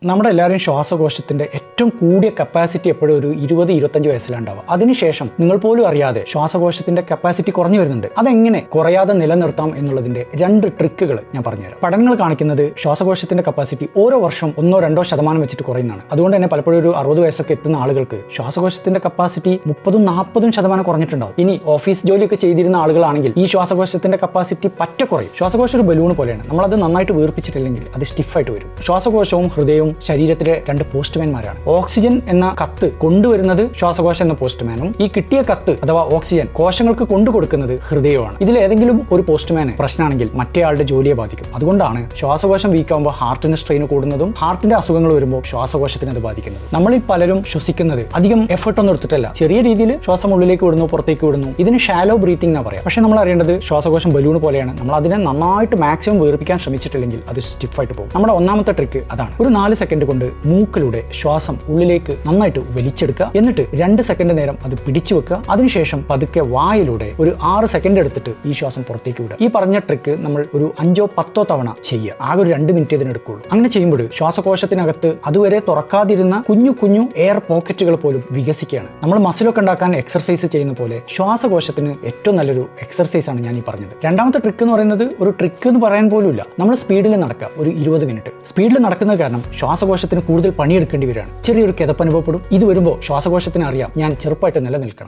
നമ്മുടെ എല്ലാവരും ശ്വാസകോശത്തിന്റെ ഏറ്റവും കൂടിയ കപ്പാസിറ്റി എപ്പോഴും ഒരു 20-25 വയസ്സിലുണ്ടാവുക. അതിനുശേഷം നിങ്ങൾ പോലും അറിയാതെ ശ്വാസകോശത്തിന്റെ കപ്പാസിറ്റി കുറഞ്ഞു വരുന്നുണ്ട്. അതെങ്ങനെ കുറയാതെ നിലനിർത്താം എന്നുള്ളതിന്റെ 2 ട്രിക്കുകൾ ഞാൻ പറഞ്ഞുതരാം. പഠനങ്ങൾ കാണിക്കുന്നത് ശ്വാസകോശത്തിന്റെ കപ്പാസിറ്റി ഓരോ വർഷം 1-2% വെച്ചിട്ട് കുറയുന്നതാണ്. അതുകൊണ്ട് തന്നെ പലപ്പോഴും ഒരു 60 വയസ്സൊക്കെ എത്തുന്ന ആളുകൾക്ക് ശ്വാസകോശത്തിന്റെ കപ്പാസിറ്റി 30-40% കുറഞ്ഞിട്ടുണ്ടാവും. ഇനി ഓഫീസ് ജോലിയൊക്കെ ചെയ്തിരുന്ന ആളുകളാണെങ്കിൽ ഈ ശ്വാസകോശത്തിന്റെ കപ്പാസിറ്റി പറ്റ കുറയും. ശ്വാസകോശം ഒരു ബലൂൺ പോലെയാണ്. നമ്മളത് നന്നായിട്ട് വീർപ്പിച്ചിട്ടില്ലെങ്കിൽ അത് സ്റ്റിഫായിട്ട് വരും. ശ്വാസകോശവും ഹൃദയവും ശരീരത്തിലെ 2 പോസ്റ്റ്മാൻമാരാണ്. ഓക്സിജൻ എന്ന കത്ത് കൊണ്ടുവരുന്നത് ശ്വാസകോശം എന്ന പോസ്റ്റ്മാനും ഈ കിട്ടിയ കത്ത് അഥവാ ഓക്സിജൻ കോശങ്ങൾക്ക് കൊണ്ടുകൊടുക്കുന്നത് ഹൃദയവുമാണ്. ഇതിൽ ഏതെങ്കിലും ഒരു പോസ്റ്റ്മാന് പ്രശ്നമാണെങ്കിൽ മറ്റേയാളുടെ ജോലിയെ ബാധിക്കും. അതുകൊണ്ടാണ് ശ്വാസകോശം വീക്കാവുമ്പോൾ ഹാർട്ടിന് സ്ട്രെയിൻ കൂടുന്നതും ഹാർട്ടിന്റെ അസുഖങ്ങൾ വരുമ്പോൾ ശ്വാസകോശത്തിന് അത് ബാധിക്കുന്നത്. നമ്മളിൽ പലരും ശ്വസിക്കുന്നത് അധികം എഫർട്ട് ഒന്നും എടുത്തിട്ടല്ല, ചെറിയ രീതിയിൽ ശ്വാസം ഉള്ളിലേക്ക് വിടുന്നു, പുറത്തേക്ക് വിടുന്നു. ഇതിന് ഷാലോ ബ്രീത്തിങ് എന്നാ പറയാം. പക്ഷെ നമ്മൾ അറിയേണ്ടത് ശ്വാസകോശം ബലൂൺ പോലെയാണ്. നമ്മൾ അതിനെ നന്നായിട്ട് മാക്സിമം വീർപ്പിക്കാൻ ശ്രമിച്ചിട്ടില്ലെങ്കിൽ അത് സ്റ്റിഫായിട്ട് പോകും. നമ്മുടെ ഒന്നാമത്തെ ട്രിക്ക് അതാണ്. ഒരു 4 സെക്കൻഡ് കൊണ്ട് മൂക്കിലൂടെ ശ്വാസം ഉള്ളിലേക്ക് നന്നായിട്ട് വലിച്ചെടുക്കുക. എന്നിട്ട് 2 സെക്കൻഡ് നേരം അത് പിടിച്ചു വെക്കുക. അതിനുശേഷം പതുക്കെ വായിലൂടെ ഒരു 6 സെക്കൻഡ് എടുത്തിട്ട് ഈ ശ്വാസം പുറത്തേക്ക് വിടുക. ഈ പറഞ്ഞ ട്രിക്ക് നമ്മൾ ഒരു 5-10 തവണ ചെയ്യുക. ആകെ ഒരു 2 മിനിറ്റ് ഇതിനെടുക്കുള്ളൂ. അങ്ങനെ ചെയ്യുമ്പോൾ ശ്വാസകോശത്തിനകത്ത് അതുവരെ തുറക്കാതിരുന്ന കുഞ്ഞു എയർ പോക്കറ്റുകൾ പോലും വികസിക്കുകയാണ്. നമ്മൾ മസിലൊക്കെ ഉണ്ടാക്കാൻ എക്സർസൈസ് ചെയ്യുന്ന പോലെ ശ്വാസകോശത്തിന് ഏറ്റവും നല്ലൊരു എക്സർസൈസ് ആണ് ഞാൻ ഈ പറഞ്ഞത്. രണ്ടാമത്തെ ട്രിക്ക് എന്ന് പറയുന്നത് ഒരു ട്രിക്ക് എന്ന് പറയാൻ പോലും ഇല്ല. നമ്മൾ സ്പീഡിൽ നടക്കുക ഒരു 20 മിനിറ്റ്. സ്പീഡിൽ നടക്കുന്നത് കാരണം ശ്വാസകോശത്തിന് കൂടുതൽ പണിയെടുക്കേണ്ടി വരികയാണ്. ചെറിയൊരു കിതപ്പ് അനുഭവപ്പെടും. ഇത് വരുമ്പോൾ ശ്വാസകോശത്തിന് അറിയാം ഞാൻ ചെറുപ്പമായിട്ട് നിലനിൽക്കണം.